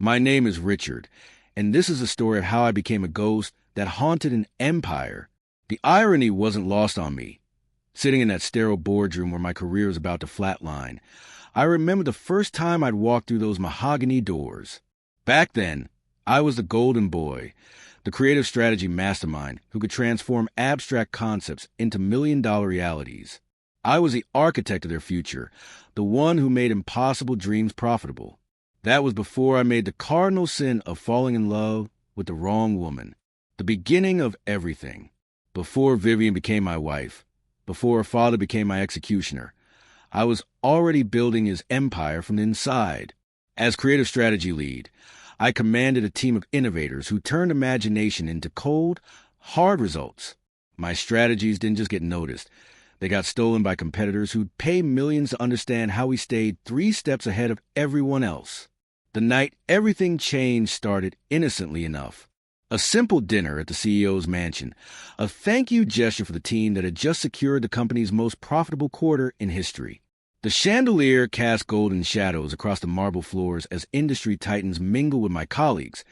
My name is Richard, and this is a story of how I became a ghost that haunted an empire. The irony wasn't lost on me. Sitting in that sterile boardroom where my career was about to flatline, I remember the first time I'd walked through those mahogany doors. Back then, I was the golden boy, the creative strategy mastermind who could transform abstract concepts into million-dollar realities. I was the architect of their future, the one who made impossible dreams profitable. That was before I made the cardinal sin of falling in love with the wrong woman. The beginning of everything. Before Vivian became my wife, before her father became my executioner, I was already building his empire from the inside. As creative strategy lead, I commanded a team of innovators who turned imagination into cold, hard results. My strategies didn't just get noticed. They got stolen by competitors who'd pay millions to understand how we stayed 3 steps ahead of everyone else. The night everything changed started innocently enough. A simple dinner at the CEO's mansion, a thank you gesture for the team that had just secured the company's most profitable quarter in history. The chandelier cast golden shadows across the marble floors as industry titans mingled with my colleagues,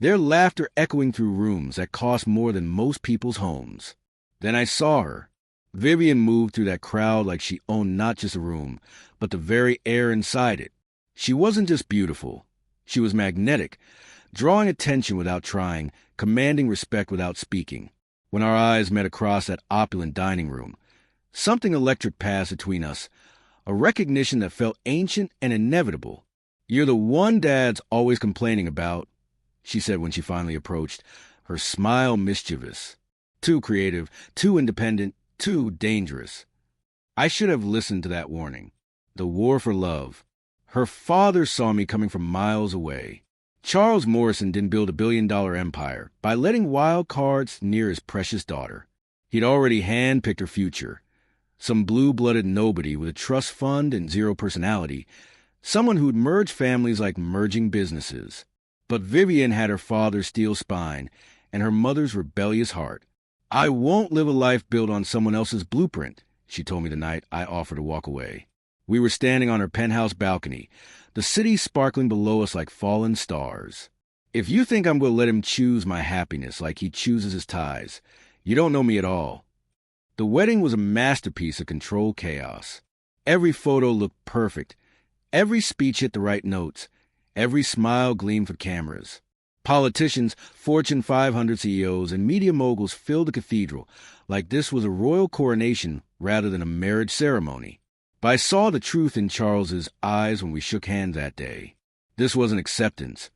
their laughter echoing through rooms that cost more than most people's homes. Then I saw her. Vivian moved through that crowd like she owned not just a room, but the very air inside it. She wasn't just beautiful. She was magnetic, drawing attention without trying, commanding respect without speaking. When our eyes met across that opulent dining room, something electric passed between us, a recognition that felt ancient and inevitable. "You're the one Dad's always complaining about," she said when she finally approached, her smile mischievous. Too creative, too independent, too dangerous. I should have listened to that warning. The war for love. Her father saw me coming from miles away. Charles Morrison didn't build a billion-dollar empire by letting wild cards near his precious daughter. He'd already hand-picked her future. Some blue-blooded nobody with a trust fund and zero personality, someone who'd merge families like merging businesses. But Vivian had her father's steel spine and her mother's rebellious heart. "I won't live a life built on someone else's blueprint," she told me the night I offered to walk away. We were standing on her penthouse balcony, the city sparkling below us like fallen stars. "If you think I'm going to let him choose my happiness like he chooses his ties, you don't know me at all." The wedding was a masterpiece of controlled chaos. Every photo looked perfect. Every speech hit the right notes. Every smile gleamed for cameras. Politicians, Fortune 500 CEOs, and media moguls filled the cathedral like this was a royal coronation rather than a marriage ceremony. But I saw the truth in Charles's eyes when we shook hands that day. This wasn't acceptance.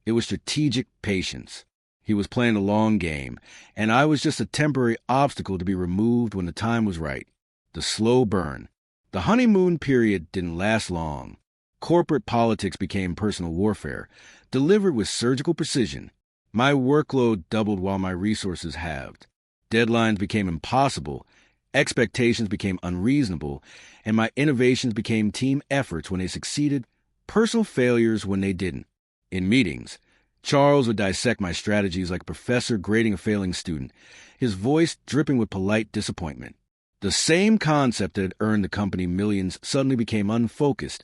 It was strategic patience. He was playing the long game, and I was just a temporary obstacle to be removed when the time was right. The slow burn. The honeymoon period didn't last long. Corporate politics became personal warfare, delivered with surgical precision. My workload doubled while my resources halved. Deadlines became impossible, expectations became unreasonable, and my innovations became team efforts when they succeeded, personal failures when they didn't. In meetings, Charles would dissect my strategies like a professor grading a failing student, his voice dripping with polite disappointment. The same concept that had earned the company millions suddenly became unfocused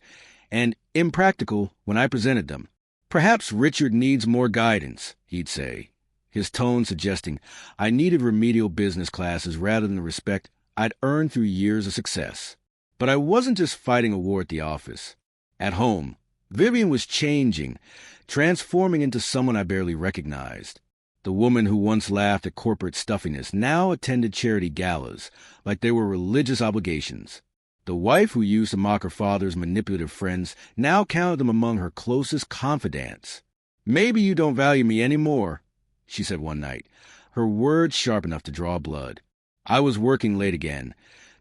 and impractical when I presented them. "Perhaps Richard needs more guidance," he'd say, his tone suggesting I needed remedial business classes rather than the respect I'd earned through years of success. But I wasn't just fighting a war at the office. At home, Vivian was changing, transforming into someone I barely recognized. The woman who once laughed at corporate stuffiness now attended charity galas like they were religious obligations. The wife who used to mock her father's manipulative friends now counted them among her closest confidants. "Maybe you don't value me anymore," she said one night, her words sharp enough to draw blood. I was working late again,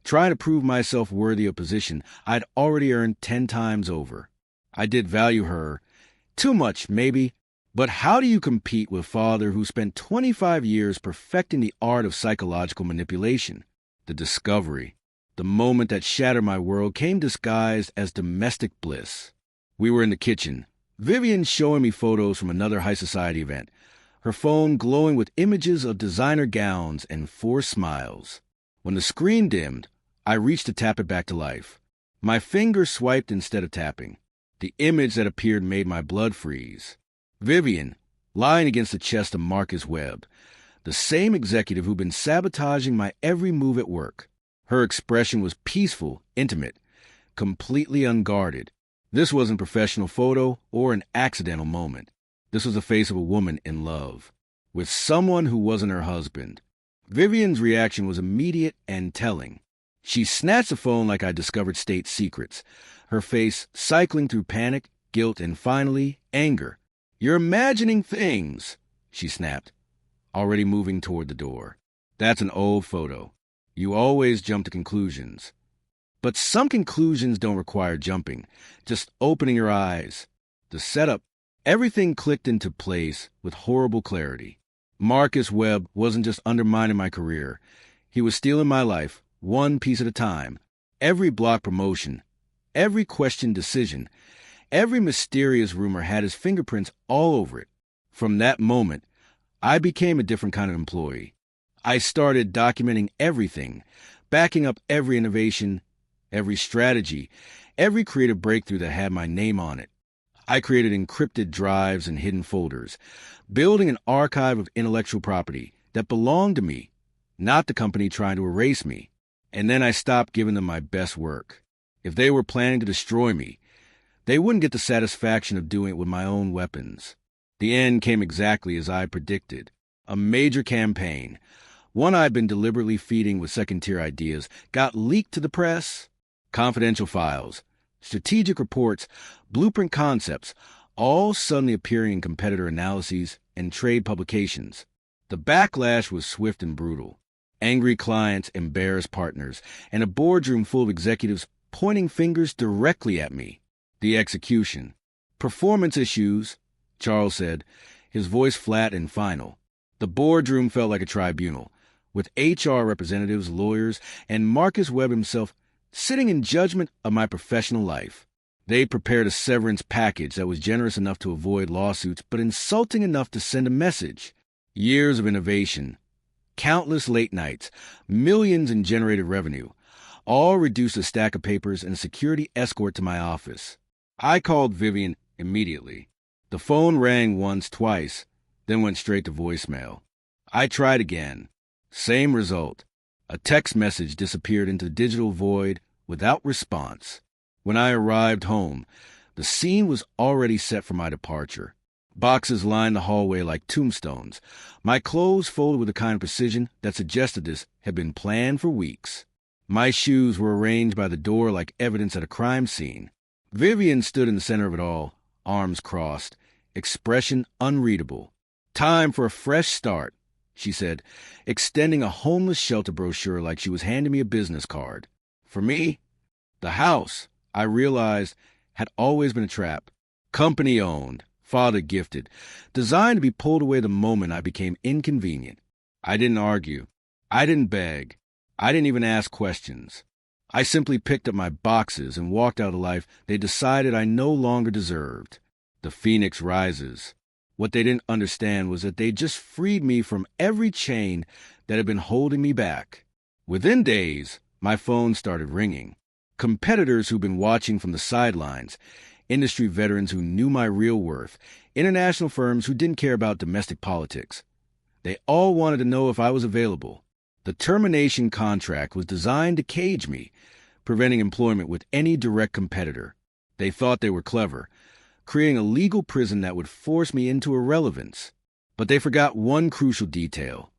trying to prove myself worthy of a position I'd already earned 10 times over. I did value her. Too much, maybe. But how do you compete with a father who spent 25 years perfecting the art of psychological manipulation? The discovery, the moment that shattered my world, came disguised as domestic bliss. We were in the kitchen, Vivian showing me photos from another high society event, her phone glowing with images of designer gowns and forced smiles. When the screen dimmed, I reached to tap it back to life. My fingers swiped instead of tapping. The image that appeared made my blood freeze. Vivian, lying against the chest of Marcus Webb, the same executive who'd been sabotaging my every move at work. Her expression was peaceful, intimate, completely unguarded. This wasn't a professional photo or an accidental moment. This was the face of a woman in love, with someone who wasn't her husband. Vivian's reaction was immediate and telling. She snatched the phone like I discovered state secrets, her face cycling through panic, guilt, and finally, anger. "You're imagining things," she snapped, already moving toward the door. "That's an old photo. You always jump to conclusions. But some conclusions don't require jumping, just opening your eyes." The setup, everything clicked into place with horrible clarity. Marcus Webb wasn't just undermining my career. He was stealing my life, one piece at a time. Every block promotion, every questioned decision, every mysterious rumor had his fingerprints all over it. From that moment, I became a different kind of employee. I started documenting everything, backing up every innovation, every strategy, every creative breakthrough that had my name on it. I created encrypted drives and hidden folders, building an archive of intellectual property that belonged to me, not the company trying to erase me. And then I stopped giving them my best work. If they were planning to destroy me, they wouldn't get the satisfaction of doing it with my own weapons. The end came exactly as I predicted. A major campaign, one I'd been deliberately feeding with second-tier ideas, got leaked to the press. Confidential files, strategic reports, blueprint concepts, all suddenly appearing in competitor analyses and trade publications. The backlash was swift and brutal. Angry clients, embarrassed partners, and a boardroom full of executives pointing fingers directly at me. The execution. "Performance issues," Charles said, his voice flat and final. The boardroom felt like a tribunal, with HR representatives, lawyers, and Marcus Webb himself sitting in judgment of my professional life. They prepared a severance package that was generous enough to avoid lawsuits, but insulting enough to send a message. Years of innovation, countless late nights, millions in generated revenue, all reduced to a stack of papers and a security escort to my office. I called Vivian immediately. The phone rang once, twice, then went straight to voicemail. I tried again. Same result. A text message disappeared into the digital void without response. When I arrived home, the scene was already set for my departure. Boxes lined the hallway like tombstones, my clothes folded with a kind of precision that suggested this had been planned for weeks. My shoes were arranged by the door like evidence at a crime scene. Vivian stood in the center of it all, arms crossed, expression unreadable. "Time for a fresh start," she said, extending a homeless shelter brochure like she was handing me a business card. For me, the house, I realized, had always been a trap. Company-owned, father-gifted, designed to be pulled away the moment I became inconvenient. I didn't argue. I didn't beg. I didn't even ask questions. I simply picked up my boxes and walked out of life they decided I no longer deserved. The phoenix rises. What they didn't understand was that they just freed me from every chain that had been holding me back. Within days, my phone started ringing. Competitors who'd been watching from the sidelines, industry veterans who knew my real worth, international firms who didn't care about domestic politics. They all wanted to know if I was available. The termination contract was designed to cage me, preventing employment with any direct competitor. They thought they were clever, creating a legal prison that would force me into irrelevance. But they forgot one crucial detail.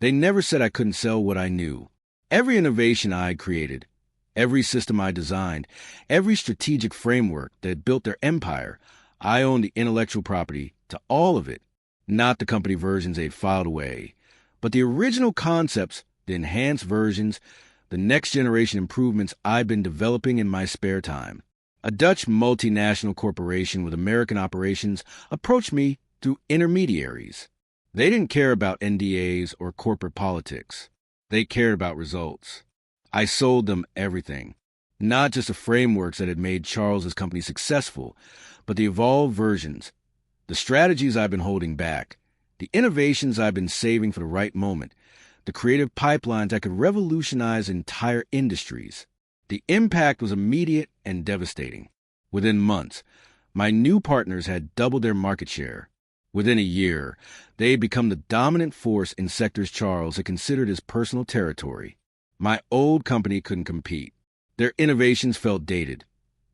They never said I couldn't sell what I knew. Every innovation I had created, every system I designed, every strategic framework that had built their empire, I owned the intellectual property to all of it. Not the company versions they'd filed away, but the original concepts, the enhanced versions, the next-generation improvements I'd been developing in my spare time. A Dutch multinational corporation with American operations approached me through intermediaries. They didn't care about NDAs or corporate politics. They cared about results. I sold them everything, not just the frameworks that had made Charles's company successful, but the evolved versions, the strategies I've been holding back, the innovations I've been saving for the right moment, the creative pipelines that could revolutionize entire industries. The impact was immediate and devastating. Within months, My new partners had doubled their market share. Within a year, they had become the dominant force in sectors Charles had considered his personal territory. My old company couldn't compete. Their innovations felt dated,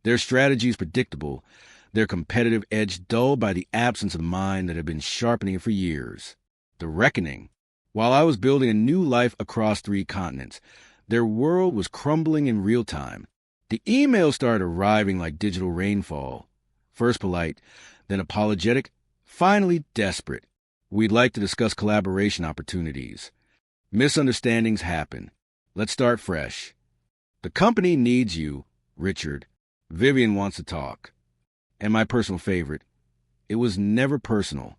their strategies predictable, their competitive edge dulled by the absence of the mind that had been sharpening it for years. The reckoning. While I was building a new life across 3 continents, their world was crumbling in real time. The emails started arriving like digital rainfall. First polite, then apologetic, finally desperate. We'd like to discuss collaboration opportunities. Misunderstandings happen. Let's start fresh. The company needs you, Richard. Vivian wants to talk. And my personal favorite, it was never personal.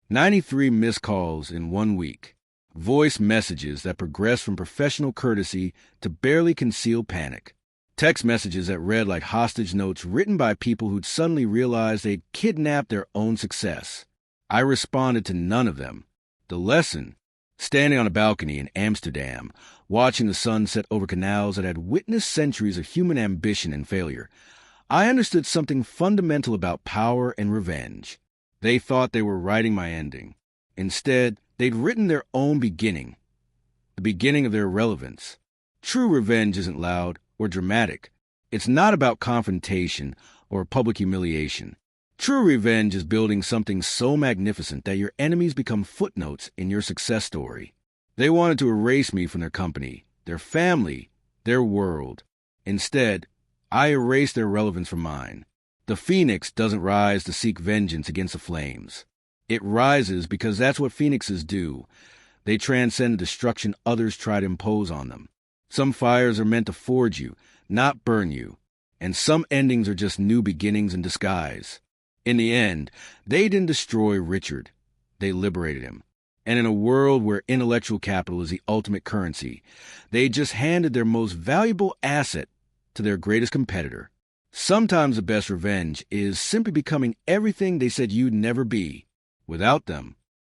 93 missed calls in 1 week. Voice messages that progressed from professional courtesy to barely concealed panic. Text messages that read like hostage notes written by people who'd suddenly realized they'd kidnapped their own success. I responded to none of them. The lesson: standing on a balcony in Amsterdam, watching the sun set over canals that had witnessed centuries of human ambition and failure, I understood something fundamental about power and revenge. They thought they were writing my ending. Instead, they'd written their own beginning, the beginning of their relevance. True revenge isn't loud or dramatic. It's not about confrontation or public humiliation. True revenge is building something so magnificent that your enemies become footnotes in your success story. They wanted to erase me from their company, their family, their world. Instead, I erased their relevance from mine. The phoenix doesn't rise to seek vengeance against the flames. It rises because that's what phoenixes do. They transcend the destruction others try to impose on them. Some fires are meant to forge you, not burn you. And some endings are just new beginnings in disguise. In the end, they didn't destroy Richard. They liberated him. And in a world where intellectual capital is the ultimate currency, they just handed their most valuable asset to their greatest competitor. Sometimes the best revenge is simply becoming everything they said you'd never be. Without them,